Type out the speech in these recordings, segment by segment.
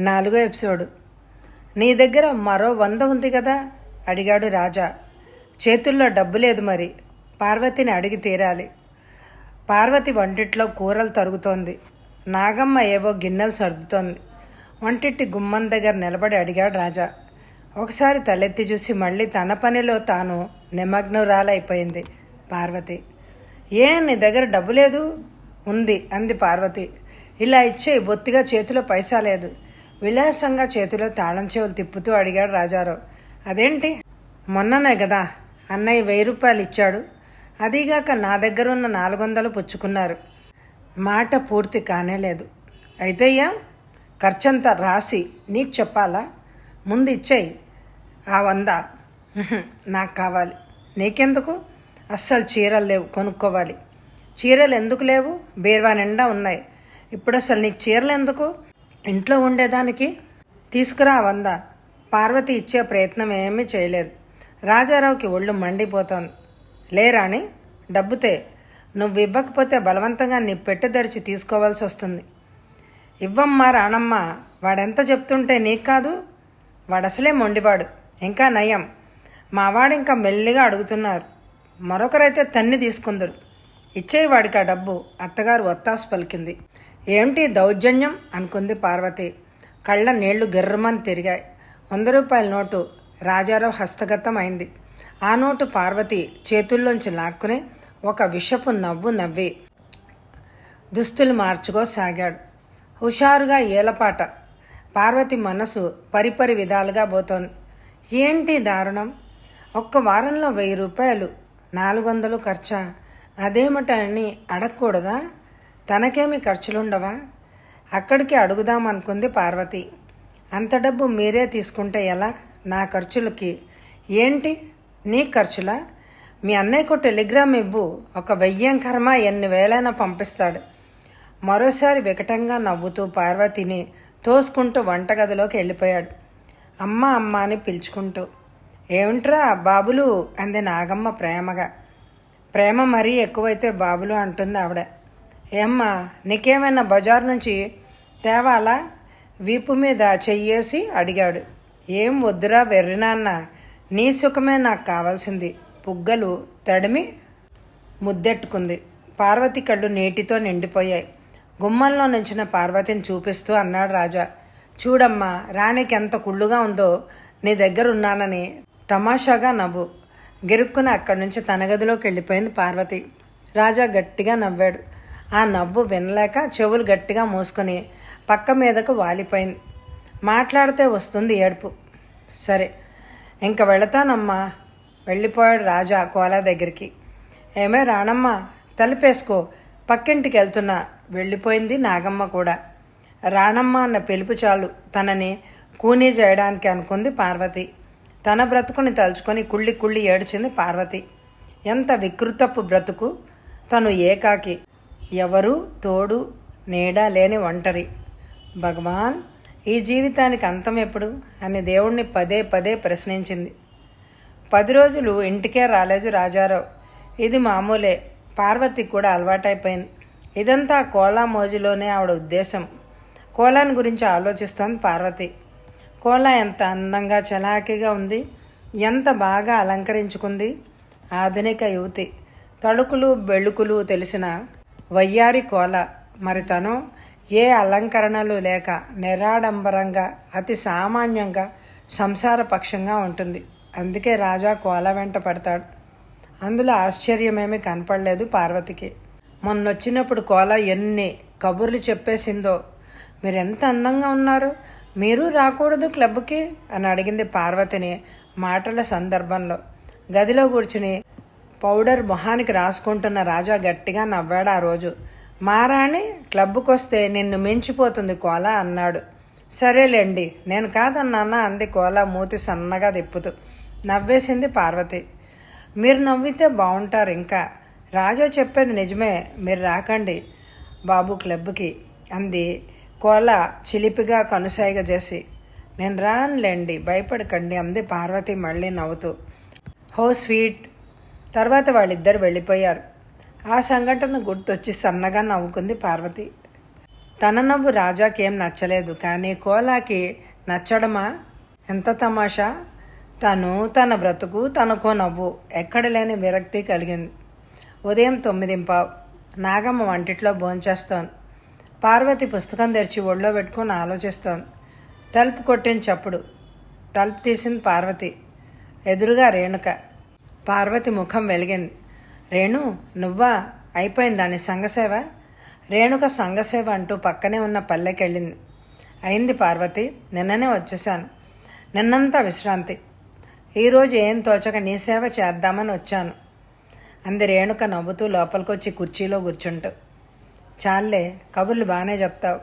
4వ ఎపిసోడు. నీ దగ్గర మరో 100 ఉంది కదా అడిగాడు రాజా. చేతుల్లో డబ్బు లేదు, మరి పార్వతిని అడిగి తీరాలి. పార్వతి వంటిట్లో కూరలు తరుగుతోంది. నాగమ్మ ఏవో గిన్నెలు సర్దుతోంది. వంటింటి గుమ్మం దగ్గర నిలబడి అడిగాడు రాజా. ఒకసారి తలెత్తి చూసి మళ్ళీ తన పనిలో తాను నిమగ్నురాలైపోయింది పార్వతి. నీ దగ్గర డబ్బు లేదు? ఉంది అంది పార్వతి. ఇలా ఇచ్చే బొత్తిగా చేతిలో పైసా లేదు. విలాసంగా చేతిలో తాళం చెవులు తిప్పుతూ అడిగాడు రాజారావు. అదేంటి? మొన్ననే కదా అన్నయ్య 1000 రూపాయలు ఇచ్చాడు. అదీగాక నా దగ్గర ఉన్న 400 పుచ్చుకున్నారు. మాట పూర్తి కానేలేదు. అయితేయ్యా, ఖర్చంతా రాసి నీకు చెప్పాలా? ముందు ఇచ్చేయి ఆ 100. నాకు కావాలి. నీకెందుకు? అస్సలు చీరలు లేవు, కొనుక్కోవాలి. చీరలు ఎందుకు లేవు? బీరువా నిండా ఉన్నాయి. ఇప్పుడు అసలు నీకు చీరలు ఎందుకు? ఇంట్లో ఉండేదానికి తీసుకురా 100. పార్వతి ఇచ్చే ప్రయత్నం ఏమీ చేయలేదు. రాజారావుకి ఒళ్ళు మండిపోతోంది. లేరాని, డబ్బుతే. నువ్వు ఇవ్వకపోతే బలవంతంగా నీ పెట్టెదరిచి తీసుకోవాల్సి వస్తుంది. ఇవ్వమ్మా రాణమ్మ, వాడెంత చెప్తుంటే నీకు కాదు? వాడసలే మొండివాడు. ఇంకా నయం, మావాడు ఇంకా మెల్లిగా అడుగుతున్నారు. మరొకరైతే తన్ని తీసుకుందరు. ఇచ్చేయి వాడికి ఆ డబ్బు. అత్తగారు ఒత్తాసు పలికింది. ఏమిటి దౌర్జన్యం అనుకుంది పార్వతి. కళ్ళ నీళ్లు గిర్రమని తిరిగాయి. 100 రూపాయల నోటు రాజారావు హస్తగతం అయింది. ఆ నోటు పార్వతి చేతుల్లోంచి లాక్కుని ఒక విషపు నవ్వు నవ్వి దుస్తులు మార్చుకోసాగాడు. హుషారుగా ఏలపాట. పార్వతి మనసు పరిపరి విధాలుగా పోతోంది. ఏంటి దారుణం? ఒక్క వారంలో 1000 రూపాయలు, 400 ఖర్చా? అదేమిటని అడగకూడదా? తనకేమి ఖర్చులుండవా? అక్కడికి అడుగుదామనుకుంది పార్వతి. అంత డబ్బు మీరే తీసుకుంటే ఎలా? నా ఖర్చులకి ఏంటి? నీ ఖర్చులా? మీ అన్నయ్యకు టెలిగ్రామ్ ఇవ్వు. ఒక 1000 కర్మ ఎన్ని వేలైనా పంపిస్తాడు. మరోసారి వికటంగా నవ్వుతూ పార్వతిని తోసుకుంటూ వంటగదిలోకి వెళ్ళిపోయాడు. అమ్మ అమ్మ అని పిలుచుకుంటూ. ఏమిట్రా బాబులు అంది నాగమ్మ ప్రేమగా. ప్రేమ మరీ ఎక్కువైతే బాబులు అంటుంది ఆవిడ. ఏమ్మా, నీకేమైనా బజార్ నుంచి తేవాలా? వీపు మీద చెయ్యేసి అడిగాడు. ఏం వద్దురా వెర్రినాన్న, నీ సుఖమే నాకు కావాల్సింది. పుగ్గలు తడిమి ముద్దెట్టుకుంది. పార్వతి కళ్ళు నీటితో నిండిపోయాయి. గుమ్మంలో నుంచిన పార్వతిని చూపిస్తూ అన్నాడు రాజా. చూడమ్మా, రాణికి ఎంత కుళ్ళుగా ఉందో. నీ దగ్గరున్నానని తమాషాగా నవ్వు. గిరుక్కున అక్కడి నుంచి తన గదిలోకి వెళ్ళిపోయింది పార్వతి. రాజా గట్టిగా నవ్వాడు. ఆ నవ్వు వినలేక చెవులు గట్టిగా మూసుకొని పక్క మీదకు వాలిపోయింది. మాట్లాడితే వస్తుంది ఏడుపు. సరే, ఇంక వెళతానమ్మా. వెళ్ళిపోయాడు రాజా కోలా దగ్గరికి. ఏమే రాణమ్మ, తలుపేసుకో, పక్కింటికి వెళ్తున్నా. వెళ్ళిపోయింది నాగమ్మ కూడా. రాణమ్మ అన్న పిలుపు చాలు తనని కూనీ చేయడానికి అనుకుంది పార్వతి. తన బ్రతుకుని తలుచుకొని కుళ్ళి కుళ్ళి ఏడ్చింది పార్వతి. ఎంత వికృతపు బ్రతుకు! తను ఏకాకి, ఎవరు తోడు నీడ లేని ఒంటరి. భగవాన్, ఈ జీవితానికి అంతం ఎప్పుడు అని దేవుణ్ణి పదే పదే ప్రశ్నించింది. 10 రోజులు ఇంటికే రాలేదు రాజారావు. ఇది మామూలే. పార్వతికి కూడా అలవాటైపోయింది. ఇదంతా కోలా మోజులోనే ఆవిడ ఉద్దేశం. కోలాని గురించి ఆలోచిస్తోంది పార్వతి. కోలా ఎంత అందంగా చలాకీగా ఉంది, ఎంత బాగా అలంకరించుకుంది. ఆధునిక యువతి, తళుకులు బెళుకులు తెలిసిన వయ్యారి కోల. మరి తను ఏ అలంకరణలు లేక నిరాడంబరంగా అతి సామాన్యంగా సంసారపక్షంగా ఉంటుంది. అందుకే రాజా కోల వెంట పడతాడు. అందులో ఆశ్చర్యమేమీ కనపడలేదు పార్వతికి. మొన్నొచ్చినప్పుడు కోల ఎన్ని కబుర్లు చెప్పేసిందో. మీరెంత అందంగా ఉన్నారు, మీరు రాకూడదు క్లబ్కి అని అడిగింది పార్వతిని మాటల సందర్భంలో. గదిలో కూర్చుని పౌడర్ మొహానికి రాసుకుంటున్న రాజా గట్టిగా నవ్వాడు ఆ రోజు. మారాణి క్లబ్కొస్తే నిన్ను మించిపోతుంది కోల అన్నాడు. సరేలేండి, నేను కాదన్నానా అంది కోల మూతి సన్నగా తిప్పుతూ. నవ్వేసింది పార్వతి. మీరు నవ్వితే బాగుంటారు. ఇంకా రాజా చెప్పేది నిజమే, మీరు రాకండి బాబు క్లబ్కి అంది కోల చిలిపిగా కనుసైగ చేసి. నేను రానులేండి, భయపడకండి అంది పార్వతి మళ్ళీ నవ్వుతూ. హో స్వీట్. తర్వాత వాళ్ళిద్దరు వెళ్ళిపోయారు. ఆ సంఘటన గుర్తొచ్చి సన్నగా నవ్వుకుంది పార్వతి. తన నవ్వు రాజాకి ఏం నచ్చలేదు, కానీ కోలాకి నచ్చడమా? ఎంత తమాషా! తను తన బ్రతుకు తనకో నవ్వు. ఎక్కడ లేని విరక్తి కలిగింది. ఉదయం 9:15 నాగమ్మ వంటిట్లో భోంచేస్తోంది. పార్వతి పుస్తకం తెరిచి ఒళ్ళో పెట్టుకుని ఆలోచిస్తోంది. తలుపు కొట్టిన చప్పుడు. తలుపు తీసింది పార్వతి. ఎదురుగా రేణుక. పార్వతి ముఖం వెలిగింది. రేణు, నువ్వా? అయిపోయింది దాని సంఘసేవ? రేణుక సంఘసేవ అంటూ పక్కనే ఉన్న పల్లెకెళ్ళింది. అయింది పార్వతి, నిన్ననే వచ్చేసాను. నిన్నంతా విశ్రాంతి. ఈరోజు ఏం తోచక నీ సేవ చేద్దామని వచ్చాను అంది రేణుక నవ్వుతూ లోపలికొచ్చి కుర్చీలో కూర్చుంటూ. చాలే, కబుర్లు బాగానే చెప్తావు.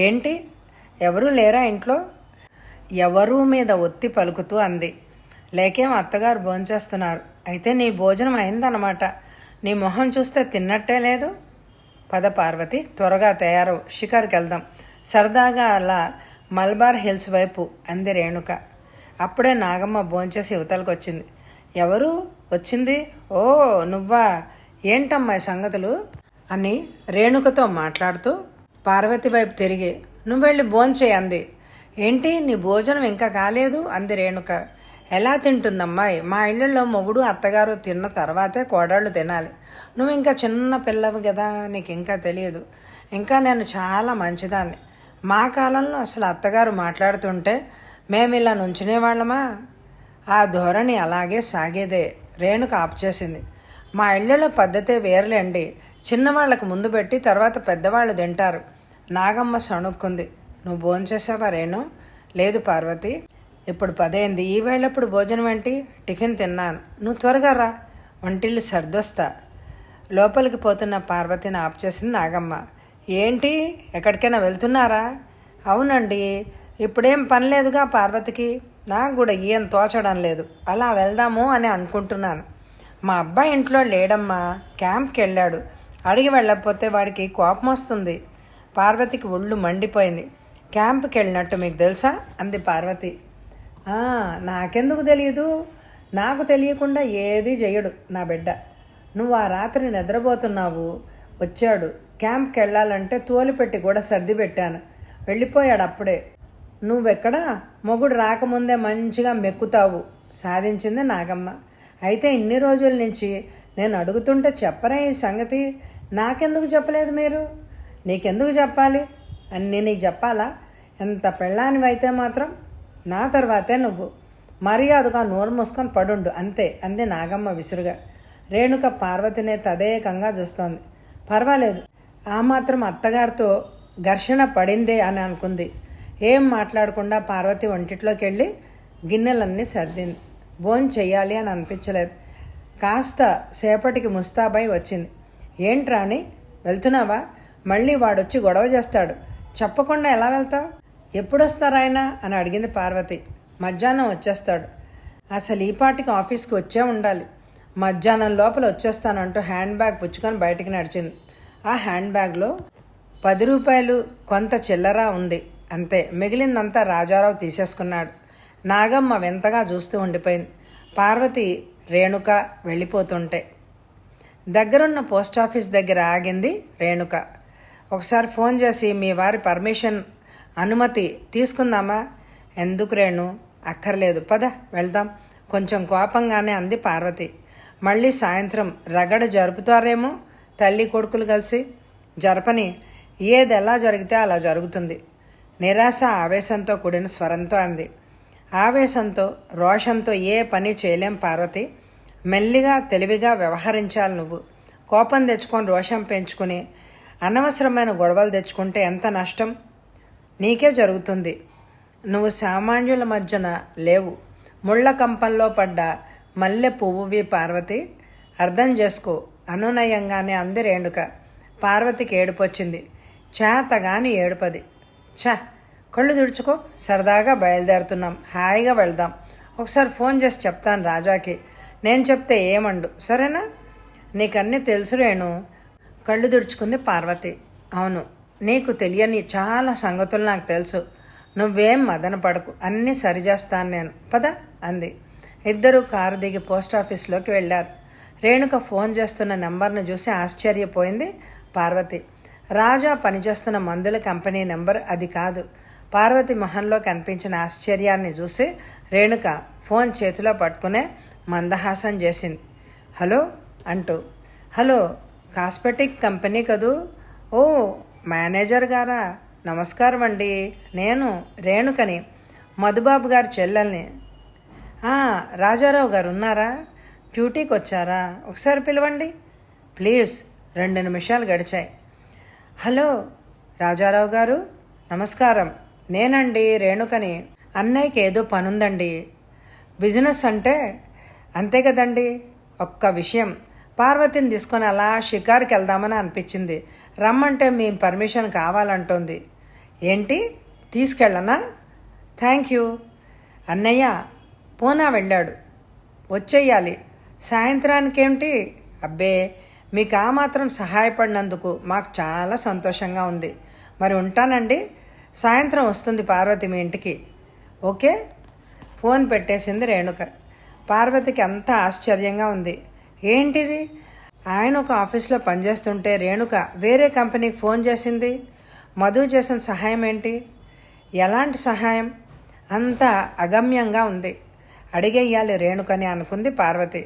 ఏంటి, ఎవరూ లేరా ఇంట్లో? ఎవరూ మీద ఒత్తి పలుకుతూ అంది. లేకేం అత్తగారు భోంచేస్తున్నారు. అయితే నీ భోజనం అయిందన్నమాట. నీ మొహం చూస్తే తిన్నట్టే లేదు. పద పార్వతి, త్వరగా తయారవు, షికారుకి వెళ్దాం. సరదాగా అలా మల్బార్ హిల్స్ వైపు అంది రేణుక. అప్పుడే నాగమ్మ భోంచేసి యువతలకు వచ్చింది. ఎవరు వచ్చింది? ఓ నువ్వా? ఏంటమ్మాయి సంగతులు అని రేణుకతో మాట్లాడుతూ పార్వతి వైపు తిరిగి, నువ్వు వెళ్ళి భోంచేయి అంది. ఏంటి, నీ భోజనం ఇంకా కాలేదు అంది రేణుక. ఎలా తింటుందమ్మాయి? మా ఇళ్లలో మొగుడు అత్తగారు తిన్న తర్వాతే కోడళ్ళు తినాలి. నువ్వు ఇంకా చిన్న పిల్లవు కదా, నీకు ఇంకా తెలియదు. ఇంకా నేను చాలా మంచిదాన్ని. మా కాలంలో అసలు అత్తగారు మాట్లాడుతుంటే మేము ఇలా నుంచునేవాళ్ళమా? ఆ ధోరణి అలాగే సాగేదే. రేణుక ఆపు చేసింది. మా ఇళ్లలో పద్ధతే వేరులేండి. చిన్నవాళ్లకు ముందు పెట్టి తర్వాత పెద్దవాళ్ళు తింటారు. నాగమ్మ సణుక్కుంది. నువ్వు భోంచేసావా రేణు? లేదు పార్వతి, ఇప్పుడు 10 అయింది. ఈ వేళప్పుడు భోజనం ఏంటి? టిఫిన్ తిన్నాను. నువ్వు త్వరగా రా, వంటిల్లు సర్దొస్తా. లోపలికి పోతున్న పార్వతిని ఆపు చేసింది నాగమ్మ. ఏంటి, ఎక్కడికైనా వెళ్తున్నారా? అవునండి, ఇప్పుడేం పని లేదుగా పార్వతికి. నాకు కూడా ఏం తోచడం లేదు. అలా వెళ్దాము అని అనుకుంటున్నాను. మా అబ్బాయి ఇంట్లో లేడమ్మా, క్యాంప్కి వెళ్ళాడు. అడిగి వెళ్ళకపోతే వాడికి కోపం వస్తుంది. పార్వతికి ఒళ్ళు మండిపోయింది. క్యాంప్కి వెళ్ళినట్టు మీకు తెలుసా అంది పార్వతి. నాకెందుకు తెలియదు? నాకు తెలియకుండా ఏదీ చెయ్యడు నా బిడ్డ. నువ్వు ఆ రాత్రి నిద్రపోతున్నావు, వచ్చాడు. క్యాంప్కి వెళ్ళాలంటే తోలిపెట్టి కూడా సర్ది పెట్టాను. వెళ్ళిపోయాడు అప్పుడే. నువ్వెక్కడా? మొగుడు రాకముందే మంచిగా మెక్కుతావు సాధించింది నాగమ్మ. అయితే ఇన్ని రోజుల నుంచి నేను అడుగుతుంటే చెప్పరా ఈ సంగతి? నాకెందుకు చెప్పలేదు మీరు? నీకెందుకు చెప్పాలి? అని నీకు చెప్పాలా? ఎంత పెళ్ళానివైతే మాత్రం నా తర్వాతే నువ్వు. మర్యాదగా నోరు మూసుకొని పడుండు అంతే అంది నాగమ్మ విసురుగా. రేణుక పార్వతినే తదేకంగా చూస్తోంది. పర్వాలేదు, ఆ మాత్రం అత్తగారితో ఘర్షణ పడిందే అని అనుకుంది. ఏం మాట్లాడకుండా పార్వతి వంటిట్లోకి వెళ్ళి గిన్నెలన్నీ సర్దింది. భోజనం చెయ్యాలి అని అనిపించలేదు. కాస్త సేపటికి ముస్తాబై వచ్చింది. ఏంట్రాని, వెళ్తున్నావా? మళ్ళీ వాడొచ్చి గొడవ చేస్తాడు. చెప్పకుండా ఎలా వెళ్తావు? ఎప్పుడొస్తారాయన అని అడిగింది పార్వతి. మధ్యాహ్నం వచ్చేస్తాడు. అసలు ఈ పాటికి ఆఫీస్కి వచ్చే ఉండాలి. మధ్యాహ్నం లోపల వచ్చేస్తానంటూ హ్యాండ్ బ్యాగ్ పుచ్చుకొని బయటికి నడిచింది. ఆ హ్యాండ్ బ్యాగ్లో 10 రూపాయలు కొంత చిల్లర ఉంది అంతే. మిగిలిందంతా రాజారావు తీసేసుకున్నాడు. నాగమ్మ వింతగా చూస్తూ ఉండిపోయింది. పార్వతి రేణుక వెళ్ళిపోతుంటే దగ్గరున్న పోస్టాఫీస్ దగ్గర ఆగింది రేణుక. ఒకసారి ఫోన్ చేసి మీ వారి పర్మిషన్, అనుమతి తీసుకుందామా? ఎందుకు రేణు? అక్కర్లేదు, పద వెళ్దాం కొంచెం కోపంగానే అంది పార్వతి. మళ్ళీ సాయంత్రం రగడ జరుపుతారేమో తల్లి కొడుకులు కలిసి. జరపని, ఏది ఎలా జరిగితే అలా జరుగుతుంది. నిరాశ ఆవేశంతో కూడిన స్వరంతో అంది. ఆవేశంతో రోషంతో ఏ పని చేయలేం పార్వతి. మెల్లిగా తెలివిగా వ్యవహరించాలి నువ్వు. కోపం తెచ్చుకొని రోషం పెంచుకుని అనవసరమైన గొడవలు తెచ్చుకుంటే ఎంత నష్టం నీకే జరుగుతుంది. నువ్వు సామాన్యుల మధ్యన లేవు, ముళ్ళ కంపంలో పడ్డ మల్లె పువ్వువి పార్వతి. అర్థం చేసుకో అనునయంగానే అంది రేణుక. పార్వతికి ఏడుపొచ్చింది. చేతగాని ఏడుపది. కళ్ళు తుడుచుకో, సరదాగా బయలుదేరుతున్నాం, హాయిగా వెళ్దాం. ఒకసారి ఫోన్ చేసి చెప్తాను రాజాకి. నేను చెప్తే ఏమండు, సరేనా? నీకన్నీ తెలుసు రేణు. కళ్ళు తుడుచుకుంది పార్వతి. అవును, నీకు తెలియని చాలా సంగతులు నాకు తెలుసు. నువ్వేం మదన పడకు, అన్నీ సరిచేస్తాను నేను, పద అంది. ఇద్దరూ కారు దిగి పోస్టాఫీస్లోకి వెళ్ళారు. రేణుక ఫోన్ చేస్తున్న నెంబర్ను చూసి ఆశ్చర్యపోయింది పార్వతి. రాజా పనిచేస్తున్న మందుల కంపెనీ నెంబర్ అది కాదు. పార్వతి మొహంలో కనిపించిన ఆశ్చర్యాన్ని చూసి రేణుక ఫోన్ చేతిలో పట్టుకునే మందహాసం చేసింది. హలో అంటూ. హలో, కాస్మెటిక్ కంపెనీ కదూ? ఓ, మేనేజర్ గారా? నమస్కారం అండి, నేను రేణుకని, మధుబాబు గారి చెల్లెల్ని. రాజారావు గారు ఉన్నారా? డ్యూటీకి వచ్చారా? ఒకసారి పిలవండి ప్లీజ్. 2 నిమిషాలు గడిచాయి. హలో రాజారావు గారు, నమస్కారం, నేనండి రేణుకని. అన్నయ్యకి ఏదో పనుందండి. బిజినెస్ అంటే అంతే కదండి. ఒక్క విషయం, పార్వతిని తీసుకొని అలా షికారుకి వెళ్దామని అనిపించింది. రమ్మంటే మీ పర్మిషన్ కావాలంటోంది. ఏంటి, తీసుకెళ్ళనా? Thank you. అన్నయ్య పూనా వెళ్ళాడు, వచ్చేయాలి. సాయంత్రానికేమిటి? అబ్బే, మీకు ఆ మాత్రం సహాయపడినందుకు మాకు చాలా సంతోషంగా ఉంది. మరి ఉంటానండి, సాయంత్రం వస్తుంది పార్వతి మీ ఇంటికి. ఓకే. ఫోన్ పెట్టేసింది రేణుక. పార్వతికి అంతా ఆశ్చర్యంగా ఉంది. ఏంటిది, ఆయన ఒక ఆఫీస్లో పనిచేస్తుంటే రేణుక వేరే కంపెనీకి ఫోన్ చేసింది. మధు చేసిన సహాయం ఏంటి? ఎలాంటి సహాయం? అంతా అగమ్యంగా ఉంది. అడిగేయాలి రేణుకని అనుకుంది పార్వతి.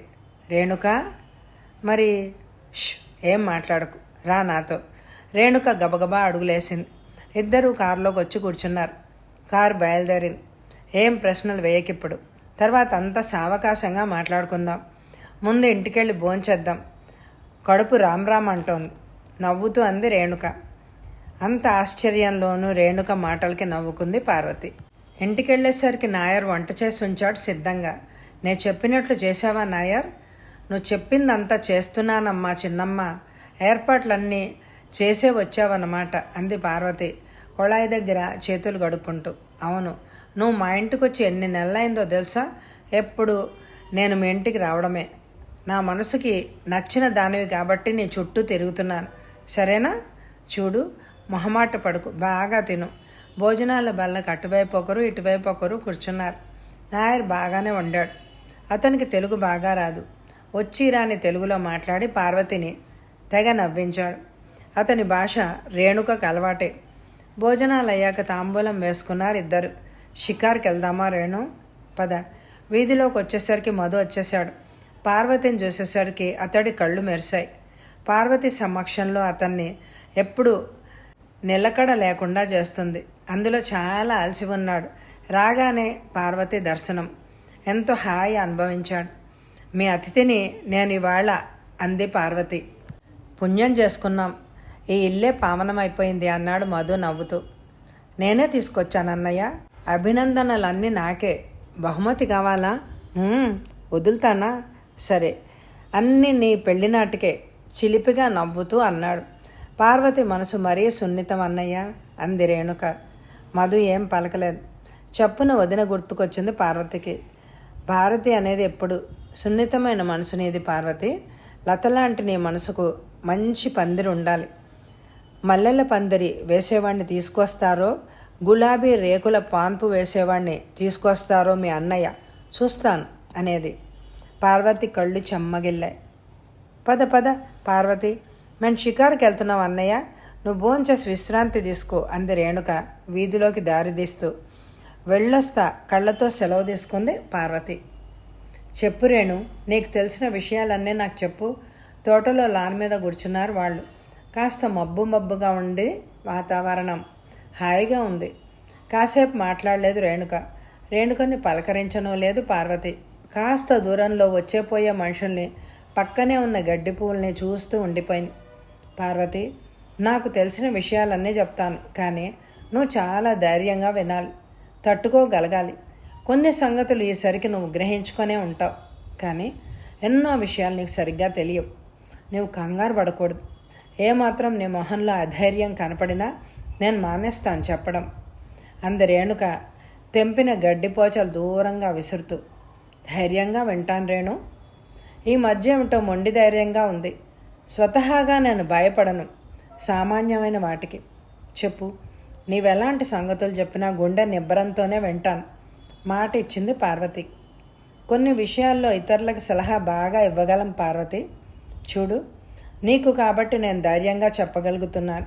రేణుక, మరి ఏం మాట్లాడకు, రా నాతో. రేణుక గబగబా అడుగులేసింది. ఇద్దరూ కారులోకి వచ్చి కూర్చున్నారు. కారు బయలుదేరింది. ఏం ప్రశ్నలు వేయకిప్పుడు, తర్వాత అంతా సావకాశంగా మాట్లాడుకుందాం. ముందు ఇంటికెళ్ళి భోంచేద్దాం. కడుపు రామ్ అంటోంది. నవ్వుతూ అంది రేణుక. అంత ఆశ్చర్యంలోనూ రేణుక మాటలకి నవ్వుకుంది పార్వతి. ఇంటికెళ్ళేసరికి నాయర్ వంట చేసి ఉంచాడు సిద్ధంగా. నేను చెప్పినట్లు చేశావా నాయర్? నువ్వు చెప్పిందంతా చేస్తున్నానమ్మా చిన్నమ్మ. ఏర్పాట్లన్నీ చేసే వచ్చావన్నమాట అంది పార్వతి కొళాయి దగ్గర చేతులు గడుక్కుంటూ. అవును, నువ్వు మా ఇంటికి వచ్చి ఎన్ని నెలలైందో తెలుసా? ఎప్పుడు నేను మీ ఇంటికి రావడమే. నా మనసుకి నచ్చిన దానివి కాబట్టి నీ చుట్టూ తిరుగుతున్నాను. సరేనా? చూడు, మొహమాట పడుకు, బాగా తిను. భోజనాల బల్లకి అటువైపు ఒకరు ఇటువైపు ఒకరు కూర్చున్నారు. నాయర్ బాగానే వండాడు. అతనికి తెలుగు బాగా రాదు. వచ్చి రాని తెలుగులో మాట్లాడి పార్వతిని తెగ నవ్వించాడు. అతని భాష రేణుకకు అలవాటే. భోజనాలు అయ్యాక తాంబూలం వేసుకున్నారు ఇద్దరు. షికార్కి వెళ్దామా రేణు? పద. వీధిలోకి వచ్చేసరికి మధు వచ్చేశాడు. పార్వతిని చూసేసరికి అతడి కళ్ళు మెరిశాయి. పార్వతి సమక్షంలో అతన్ని ఎప్పుడు నిలకడ లేకుండా చేస్తుంది. అందులో చాలా అలసి ఉన్నాడు. రాగానే పార్వతి దర్శనం. ఎంతో హాయి అనుభవించాడు. మీ అతిథిని నేను ఇవాళ అంది పార్వతి. పుణ్యం చేసుకున్నాం, ఈ ఇల్లే పావనమైపోయింది అన్నాడు మధు నవ్వుతూ. నేనే తీసుకొచ్చానన్నయ్య. అభినందనలన్నీ నాకే. బహుమతి కావాలా? వదులుతానా? సరే, అన్నీ నీ పెళ్లినాటికే చిలిపిగా నవ్వుతూ అన్నాడు. పార్వతి మనసు మరీ సున్నితం అన్నయ్య అంది రేణుక. మధు ఏం పలకలేదు. చప్పున వదిన గుర్తుకొచ్చింది పార్వతికి. భారతి అనేది ఎప్పుడు సున్నితమైన మనసు నీది పార్వతి. లతలాంటి నీ మనసుకు మంచి పందిరి ఉండాలి. మల్లెల పందిరి వేసేవాడిని తీసుకొస్తారో, గులాబీ రేకుల పాన్పు వేసేవాడిని తీసుకొస్తారో మీ అన్నయ్య చూస్తాను అనేది. పార్వతి కళ్ళు చెమ్మగిల్లాయి. పద పద పార్వతి, మేము షికారుకి వెళ్తున్నాం అన్నయ్య. నువ్వు భోంచేసి విశ్రాంతి తీసుకో అంది రేణుక వీధిలోకి దారితీస్తూ. వెళ్ళొస్తా కళ్ళతో సెలవు తీసుకుంది పార్వతి. చెప్పు రేణు, నీకు తెలిసిన విషయాలన్నీ నాకు చెప్పు. తోటలో లాన్ మీద కూర్చున్నారు వాళ్ళు. కాస్త మబ్బుగా ఉండి వాతావరణం హాయిగా ఉంది. కాసేపు మాట్లాడలేదు రేణుక. రేణుకని పలకరించనూ లేదు పార్వతి. కాస్త దూరంలో వచ్చేపోయే మనుషుల్ని, పక్కనే ఉన్న గడ్డి పువ్వుల్ని చూస్తూ ఉండిపోయింది. పార్వతి, నాకు తెలిసిన విషయాలన్నీ చెప్తాను, కానీ నువ్వు చాలా ధైర్యంగా వినాలి, తట్టుకోగలగాలి. కొన్ని సంగతులు ఈసరికి నువ్వు గ్రహించుకొనే ఉంటావు, కానీ ఎన్నో విషయాలు నీకు సరిగ్గా తెలియవు. నువ్వు కంగారు పడకూడదు. ఏమాత్రం నీ మొహంలో అధైర్యం కనపడినా నేను మానేస్తాను చెప్పడం అంది రేణుక తెంపిన గడ్డిపోచలు దూరంగా విసురుతూ. ధైర్యంగా వింటాను రేణు. ఈ మధ్య ఏమిటో మొండి ధైర్యంగా ఉంది. స్వతహాగా నేను భయపడను సామాన్యమైన వాటికి. చెప్పు, నీవెలాంటి సంగతులు చెప్పినా గుండె నిబ్బరంతోనే వింటాను మాట ఇచ్చింది పార్వతి. కొన్ని విషయాల్లో ఇతరులకు సలహా బాగా ఇవ్వగలం పార్వతి. చూడు, నీకు కాబట్టి నేను ధైర్యంగా చెప్పగలుగుతున్నాను.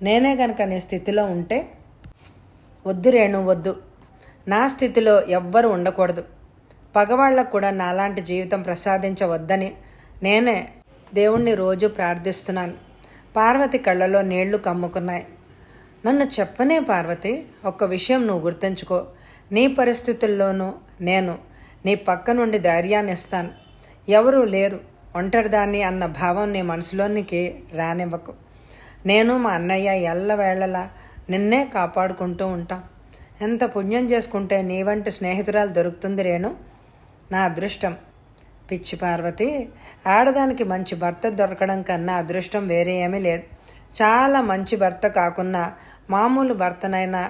నేనే గనక నీ స్థితిలో ఉంటే వద్దు రేణు, వద్దు. నా స్థితిలో ఎవ్వరు ఉండకూడదు. పగవాళ్లకు కూడా నాలాంటి జీవితం ప్రసాదించవద్దని నేనే దేవుణ్ణి రోజు ప్రార్థిస్తున్నాను. పార్వతి కళ్ళలో నీళ్లు కమ్ముకున్నాయి. నన్ను చెప్పనే పార్వతి, ఒక్క విషయం నువ్వు గుర్తుంచుకో. నీ పరిస్థితుల్లోనూ నేను నీ పక్క నుండి ధైర్యాన్ని ఇస్తాను. ఎవరూ లేరు, ఒంటరిదాన్ని అన్న భావం నీ మనసులోనికి రానివ్వకు. నేను మా అన్నయ్య ఎల్లవేళలా నిన్నే కాపాడుకుంటూ ఉంటాం. ఎంత పుణ్యం చేసుకుంటే నీ వంటి స్నేహితురాలు దొరుకుతుంది రేణు. నా అదృష్టం. పిచ్చి పార్వతి, ఆడదానికి మంచి భర్త దొరకడం కన్నా అదృష్టం వేరే ఏమీ లేదు. చాలా మంచి భర్త కాకున్నా మామూలు భర్తనైనా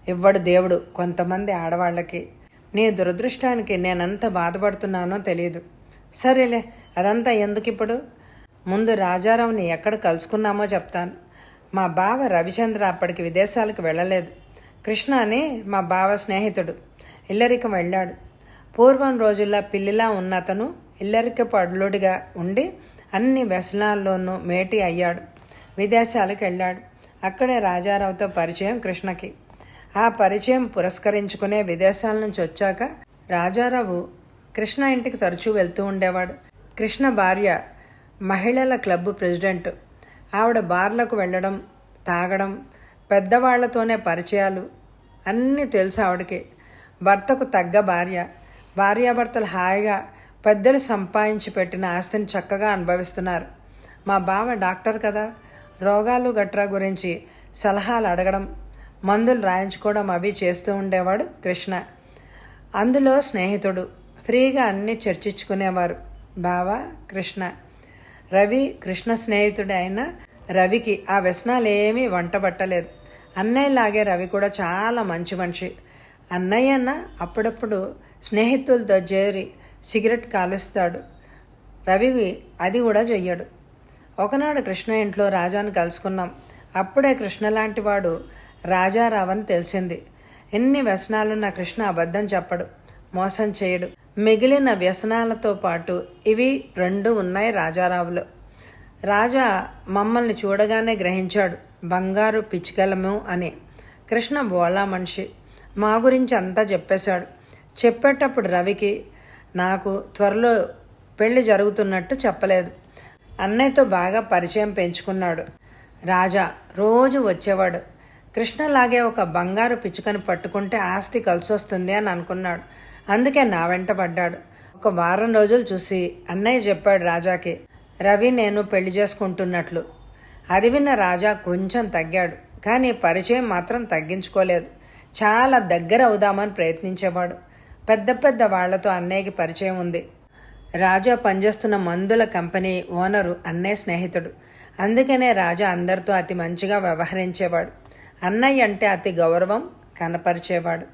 ఇవ్వడు దేవుడు కొంతమంది ఆడవాళ్ళకి. నీ దురదృష్టానికి నేనెంత బాధపడుతున్నానో తెలియదు. సరేలే, అదంతా ఎందుకు ఇప్పుడు. ముందు రాజారావుని ఎక్కడ కలుసుకున్నామో చెప్తాను. మా బావ రవిచంద్ర అప్పటికి విదేశాలకు వెళ్ళలేదు. కృష్ణ అని మా బావ స్నేహితుడు ఇల్లరికం వెళ్ళాడు. పూర్వం రోజుల్లో పిల్లిలా ఉన్న అతను ఇల్లరికపు అడ్లుడిగా ఉండి అన్ని వ్యసనాల్లోనూ మేటి అయ్యాడు. విదేశాలకు వెళ్ళాడు. అక్కడే రాజారావుతో పరిచయం కృష్ణకి. ఆ పరిచయం పురస్కరించుకునే విదేశాల నుంచి వచ్చాక రాజారావు కృష్ణ ఇంటికి తరచూ వెళ్తూ ఉండేవాడు. కృష్ణ భార్య మహిళల క్లబ్ ప్రెసిడెంట్. ఆవిడ బార్లకు వెళ్ళడం, తాగడం, పెద్దవాళ్లతోనే పరిచయాలు అన్నీ తెలుసు ఆవిడకి. భర్తకు తగ్గ భార్య. భార్యాభర్తలు హాయిగా పెద్దలు సంపాదించి పెట్టిన ఆస్తిని చక్కగా అనుభవిస్తున్నారు. మా బావ డాక్టర్ కదా, రోగాలు గట్రా గురించి సలహాలు అడగడం, మందులు రాయించుకోవడం అవి చేస్తూ ఉండేవాడు కృష్ణ. అందులో స్నేహితుడు. ఫ్రీగా అన్నీ చర్చించుకునేవారు బావ కృష్ణ. రవి కృష్ణ స్నేహితుడు అయినా రవికి ఆ వ్యసనాలేమీ వంటబట్టలేదు. అన్నయ్యలాగే రవి కూడా చాలా మంచి మనిషి. అన్నయ్యన్న అప్పుడప్పుడు స్నేహితులతో చేరి సిగరెట్ కాలుస్తాడు. రవి అది కూడా చెయ్యడు. ఒకనాడు కృష్ణ ఇంట్లో రాజాను కలుసుకున్నాం. అప్పుడే కృష్ణ లాంటి వాడు రాజారావని తెలిసింది. ఎన్ని వ్యసనాలున్న కృష్ణ అబద్ధం చెప్పడు, మోసం చేయడు. మిగిలిన వ్యసనాలతో పాటు ఇవి రెండు ఉన్నాయి రాజారావులో. రాజా మమ్మల్ని చూడగానే గ్రహించాడు బంగారు పిచ్చికలము అని. కృష్ణ బోలా మనిషి. మా గురించి అంతా చెప్పేశాడు. చెప్పేటప్పుడు రవికి నాకు త్వరలో పెళ్లి జరుగుతున్నట్టు చెప్పలేదు. అన్నయ్యతో బాగా పరిచయం పెంచుకున్నాడు. రాజా రోజు వచ్చేవాడు. కృష్ణలాగే ఒక బంగారు పిచ్చుకని పట్టుకుంటే ఆస్తి కలిసొస్తుంది అని అనుకున్నాడు. అందుకే నా వెంట పడ్డాడు. ఒక వారం రోజులు చూసి అన్నయ్య చెప్పాడు రాజాకి రవి నేను పెళ్లి చేసుకుంటున్నట్లు. అది విన్న రాజా కొంచెం తగ్గాడు. కానీ పరిచయం మాత్రం తగ్గించుకోలేదు. చాలా దగ్గర అవుదామని ప్రయత్నించేవాడు. పెద్ద పెద్ద వాళ్లతో అన్నయ్యకి పరిచయం ఉంది. రాజా పనిచేస్తున్న మందుల కంపెనీ ఓనరు అన్నయ్య స్నేహితుడు. అందుకనే రాజా అందరితో అతి మంచిగా వ్యవహరించేవాడు. అన్నయ్య అంటే అతి గౌరవం కనపరిచేవాడు.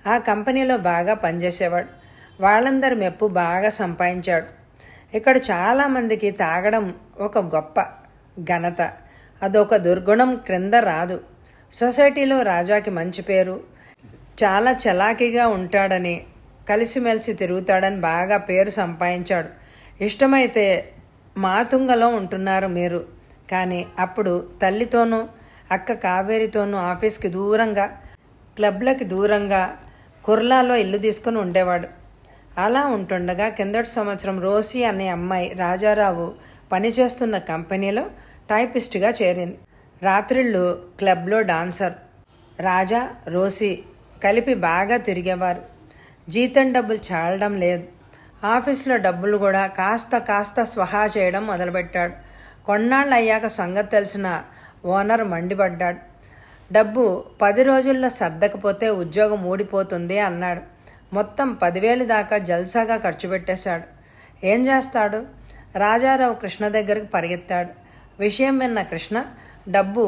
ఆ కంపెనీలో బాగా పనిచేసేవాడు. వాళ్ళందరి మెప్పు బాగా సంపాదించాడు. ఇక్కడ చాలామందికి తాగడం ఒక గొప్ప ఘనత. అదొక దుర్గుణం క్రింద రాదు. సొసైటీలో రాజాకి మంచి పేరు. చాలా చలాకీగా ఉంటాడని, కలిసిమెలిసి తిరుగుతాడని బాగా పేరు సంపాదించాడు. ఇష్టమైతే మాతుంగలో ఉంటున్నారు మీరు. కానీ అప్పుడు తల్లితోనూ అక్క కావేరితోనూ ఆఫీస్కి దూరంగా, క్లబ్లకి దూరంగా కుర్లాలో ఇల్లు తీసుకుని ఉండేవాడు. అలా ఉంటుండగా కిందటి సంవత్సరం రోసి అనే అమ్మాయి రాజారావు పనిచేస్తున్న కంపెనీలో టైపిస్ట్గా చేరింది. రాత్రిళ్ళు క్లబ్లో డాన్సర్. రాజా రోసి కలిపి బాగా తిరిగేవారు. జీతం డబ్బులు చాలడం లేదు. ఆఫీసులో డబ్బులు కూడా కాస్త స్వహా చేయడం మొదలుపెట్టాడు. కొన్నాళ్ళు అయ్యాక సంగతి తెలిసిన ఓనర్ మండిపడ్డాడు. డబ్బు 10 రోజుల్లో సర్దకపోతే ఉద్యోగం ఊడిపోతుంది అన్నాడు. మొత్తం 10,000 దాకా జల్సాగా ఖర్చు పెట్టేశాడు. ఏం చేస్తాడు? రాజారావు కృష్ణ దగ్గరికి పరిగెత్తాడు. విషయం విన్న కృష్ణ డబ్బు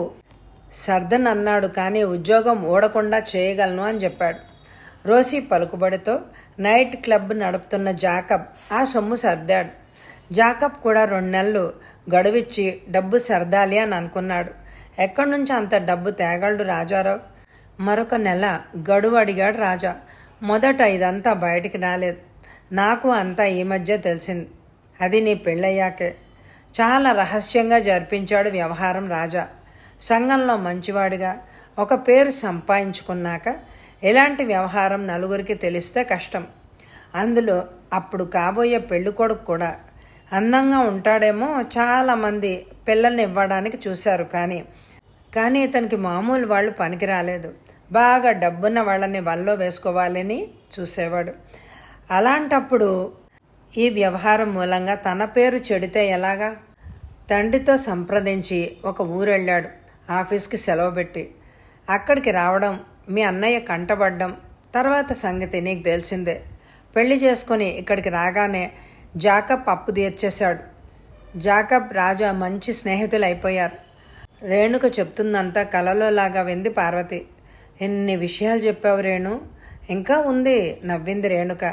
సర్దనన్నాడు, కానీ ఉద్యోగం ఊడకుండా చేయగలను అని చెప్పాడు. రోసి పలుకుబడితో నైట్ క్లబ్ నడుపుతున్న జాకబ్ ఆ సొమ్ము సర్దాడు. జాకబ్ కూడా 2 నెలలు గడువిచ్చి డబ్బు సర్దాలి అని అనుకున్నాడు. ఎక్కడి నుంచి అంత డబ్బు తేగలడు రాజారావు? మరొక నెల గడువు అడిగాడు రాజా. మొదట ఇదంతా బయటికి రాలేదు. నాకు అంతా ఈ మధ్య తెలిసింది. అది నీ పెళ్ళయ్యాకే. చాలా రహస్యంగా జరిపించాడు వ్యవహారం రాజా. సంఘంలో మంచివాడిగా ఒక పేరు సంపాదించుకున్నాక ఇలాంటి వ్యవహారం నలుగురికి తెలిస్తే కష్టం. అందులో అప్పుడు కాబోయే పెళ్ళికొడుకు కూడా అందంగా ఉంటాడేమో, చాలామంది పిల్లల్ని ఇవ్వడానికి చూశారు. కానీ ఇతనికి మామూలు వాళ్ళు పనికి రాలేదు. బాగా డబ్బున్న వాళ్ళని వల్లో వేసుకోవాలని చూసేవాడు. అలాంటప్పుడు ఈ వ్యవహారం మూలంగా తన పేరు చెడితే ఎలాగా? తండ్రితో సంప్రదించి ఒక ఊరెళ్ళాడు. ఆఫీస్కి సెలవు పెట్టి అక్కడికి రావడం, మీ అన్నయ్య కంటపడ్డం, తర్వాత సంగతి నీకు తెలిసిందే. పెళ్లి చేసుకొని ఇక్కడికి రాగానే జాకబ్ అప్పు తీర్చేశాడు. జాకబ్ రాజా మంచి స్నేహితులు అయిపోయారు. రేణుక చెప్తుందంతా కలలోలాగా వింది పార్వతి. ఎన్ని విషయాలు చెప్పావు రేణు. ఇంకా ఉంది, నవ్వింది రేణుక.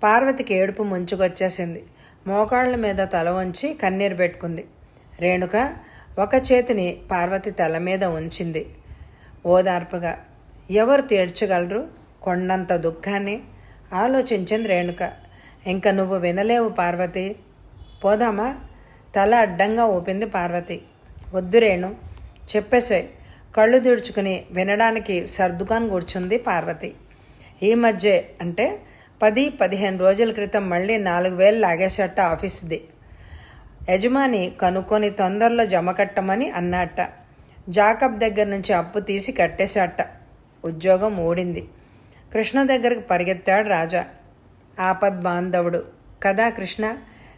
పార్వతికి ఏడుపు ముంచుకొచ్చేసింది. మోకాళ్ళ మీద తల వంచి కన్నీరు పెట్టుకుంది. రేణుక ఒక చేతిని పార్వతి తల మీద ఉంచింది ఓదార్పుగా. ఎవరు తీర్చగలరు కొండంత దుఃఖాన్ని? ఆలోచించింది రేణుక. ఇంక నువ్వు వినలేవు పార్వతి, పోదామా? తల అడ్డంగా ఊపింది పార్వతి. వద్దు రేణు, చెప్పేసాయి. కళ్ళు తుడుచుకుని వినడానికి సర్దుకాన్ కూర్చుంది పార్వతి. ఈ మధ్య అంటే 10-15 రోజుల క్రితం మళ్ళీ 4,000 లాగేసట ఆఫీస్ది. యజమాని కనుక్కొని తొందరలో జమ కట్టమని అన్నట్ట. జాకబ్ దగ్గర నుంచి అప్పు తీసి కట్టేశాట. ఉద్యోగం ఊడింది. కృష్ణ దగ్గరికి పరిగెత్తాడు రాజా. ఆపద్ బాంధవుడు కదా కృష్ణ.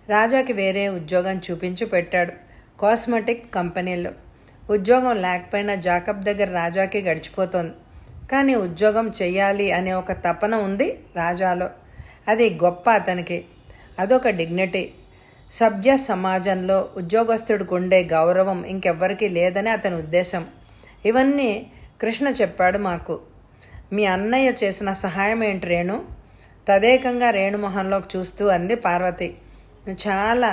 రాజాకి వేరే ఉద్యోగం చూపించి పెట్టాడు, కాస్మెటిక్ కంపెనీలో. ఉద్యోగం లేకపోయినా జాకబ్ దగ్గర రాజాకి గడిచిపోతోంది. కానీ ఉద్యోగం చెయ్యాలి అనే ఒక తపన ఉంది రాజాలో. అది గొప్ప అతనికి. అదొక డిగ్నిటీ. సభ్య సమాజంలో ఉద్యోగస్తుడికి ఉండే గౌరవం ఇంకెవ్వరికీ లేదని అతని ఉద్దేశం. ఇవన్నీ కృష్ణ చెప్పాడు మాకు. మీ అన్నయ్య చేసిన సహాయం ఏంటి రేణు? తదేకంగా రేణుమొహంలోకి చూస్తూ అంది పార్వతి. చాలా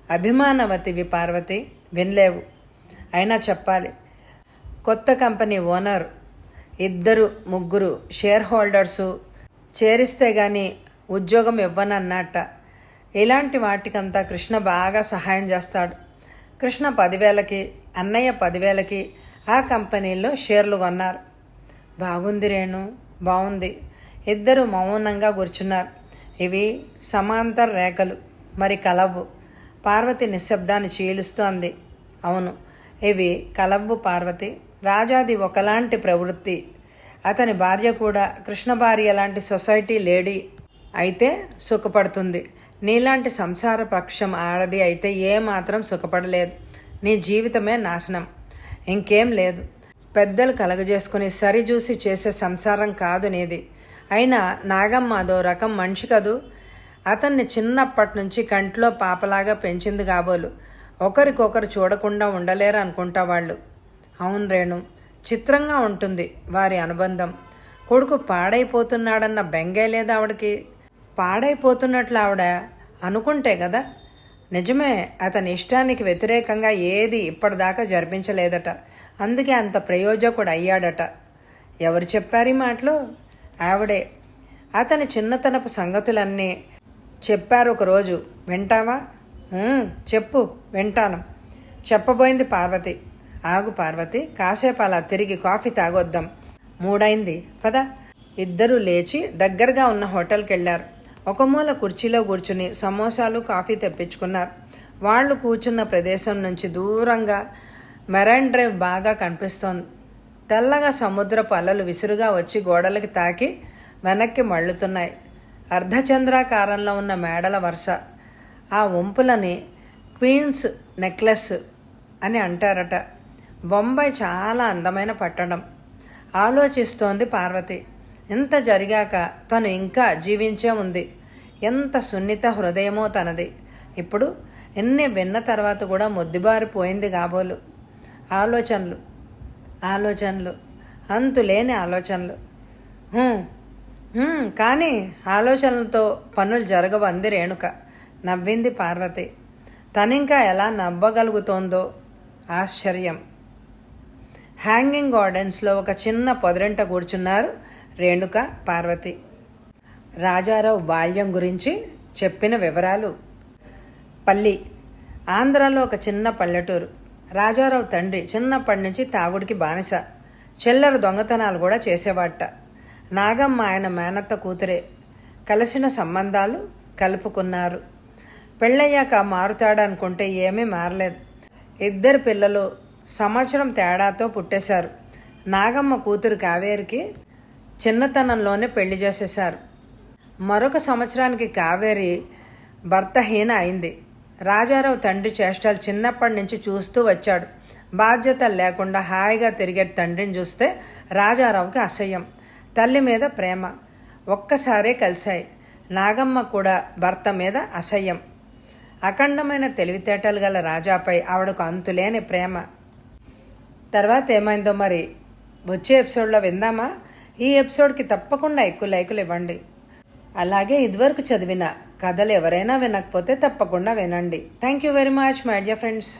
అభిమానవతివి పార్వతి, వినలేవు. అయినా చెప్పాలి. కొత్త కంపెనీ ఓనర్ 2-3 షేర్ హోల్డర్సు చేరిస్తే గాని ఉద్యోగం ఇవ్వనన్నట్ట. ఇలాంటి వాటికంతా కృష్ణ బాగా సహాయం చేస్తాడు. కృష్ణ 10,000కి, అన్నయ్య 10,000కి ఆ కంపెనీల్లో షేర్లు కొన్నారు. బాగుంది రేణు, బాగుంది. ఇద్దరు మౌనంగా కూర్చున్నారు. ఇవి సమాంతర రేఖలు, మరి కలవ్వు. పార్వతి నిశ్శబ్దాన్ని చీలుస్తూ అంది. అవును, ఇవి కలవ్వు పార్వతి. రాజాది ఒకలాంటి ప్రవృత్తి. అతని భార్య కూడా కృష్ణ భార్య లాంటి సొసైటీ లేడీ అయితే సుఖపడుతుంది. నీలాంటి సంసార పక్షం ఆడది అయితే ఏమాత్రం సుఖపడలేదు. నీ జీవితమే నాశనం, ఇంకేం లేదు. పెద్దలు కలగజేసుకుని సరిచూసి చేసే సంసారం కాదు నీది. అయినా నాగమ్మ అదో రకం మనిషి కదూ. అతన్ని చిన్నప్పటి నుంచి కంట్లో పాపలాగా పెంచింది కాబోలు. ఒకరికొకరు చూడకుండా ఉండలేరు అనుకుంటా వాళ్ళు. అవును రేణు, చిత్రంగా ఉంటుంది వారి అనుబంధం. కొడుకు పాడైపోతున్నాడన్న బెంగే లేదు ఆవిడకి. పాడైపోతున్నట్లు ఆవిడ అనుకుంటే కదా. నిజమే, అతని ఇష్టానికి వ్యతిరేకంగా ఏది ఇప్పటిదాకా జరిపించలేదట. అందుకే అంత ప్రయోజకుడు అయ్యాడట. ఎవరు చెప్పారు ఈ మాటలు? ఆవిడే. అతని చిన్నతనపు సంగతులన్నీ చెప్పారు ఒకరోజు. వింటావా? చెప్పు, వింటాను. చెప్పబోయింది పార్వతి. ఆగు పార్వతి, కాసేపు అలా తిరిగి కాఫీ తాగొద్దాం. 3 పద. ఇద్దరూ లేచి దగ్గరగా ఉన్న హోటల్కి వెళ్ళారు. ఒక మూల కుర్చీలో కూర్చుని సమోసాలు, కాఫీ తెప్పించుకున్నారు. వాళ్ళు కూర్చున్న ప్రదేశం నుంచి దూరంగా మెరైన్ డ్రైవ్ బాగా కనిపిస్తోంది. తెల్లగా సముద్రపు అలలు విసురుగా వచ్చి గోడలకి తాకి వెనక్కి మళ్ళుతున్నాయి. అర్ధచంద్రాకారంలో ఉన్న మేడల వరుస. ఆ వంపులని క్వీన్స్ నెక్లెస్ అని అంటారట. బొంబాయి చాలా అందమైన పట్టణం. ఆలోచిస్తోంది పార్వతి. ఇంత జరిగాక తను ఇంకా జీవించే ఉంది. ఎంత సున్నిత హృదయమో తనది. ఇప్పుడు ఎన్ని విన్న తర్వాత కూడా మొద్దుబారిపోయింది కాబోలు. ఆలోచనలు, అంతులేని ఆలోచనలు. కానీ ఆలోచనలతో పనులు జరగవు అంది రేణుక. నవ్వింది పార్వతి. తనింకా ఎలా నవ్వగలుగుతోందో ఆశ్చర్యం. హ్యాంగింగ్ గార్డెన్స్లో ఒక చిన్న పొదరింట కూర్చున్నారు రేణుక, పార్వతి. రాజారావు బాల్యం గురించి చెప్పిన వివరాలు. పల్లి, ఆంధ్రాలో ఒక చిన్న పల్లెటూరు. రాజారావు తండ్రి చిన్నప్పటి నుంచి తాగుడికి బానిస. చిల్లర దొంగతనాలు కూడా చేసేవాట. నాగమ్మ ఆయన మేనత్త కూతురే. కలిసిన సంబంధాలు కలుపుకున్నారు. పెళ్ళయ్యాక మారుతాడనుకుంటే ఏమీ మారలేదు. 2 పిల్లలు సంవత్సరం తేడాతో పుట్టేశారు. నాగమ్మ కూతురు కావేరికి చిన్నతనంలోనే పెళ్లి చేసేశారు. మరొక సంవత్సరానికి కావేరి భర్తహీన అయింది. రాజారావు తండ్రి చేష్టలు చిన్నప్పటి నుంచి చూస్తూ వచ్చాడు. బాధ్యతలు లేకుండా హాయిగా తిరిగే తండ్రిని చూస్తే రాజారావుకి అసహ్యం. తల్లి మీద ప్రేమ ఒక్కసారే కలిశాయి. నాగమ్మ కూడా భర్త మీద అసహ్యం. అఖండమైన తెలివితేటలు గల రాజాపై ఆవిడకు అంతులేని ప్రేమ. తర్వాత ఏమైందో మరి వచ్చే ఎపిసోడ్లో విందామా? ఈ ఎపిసోడ్కి తప్పకుండా ఎక్కువ లైకులు ఇవ్వండి. అలాగే ఇదివరకు చదివిన కథలు ఎవరైనా వినకపోతే తప్పకుండా వినండి. Thank you very much my dear friends.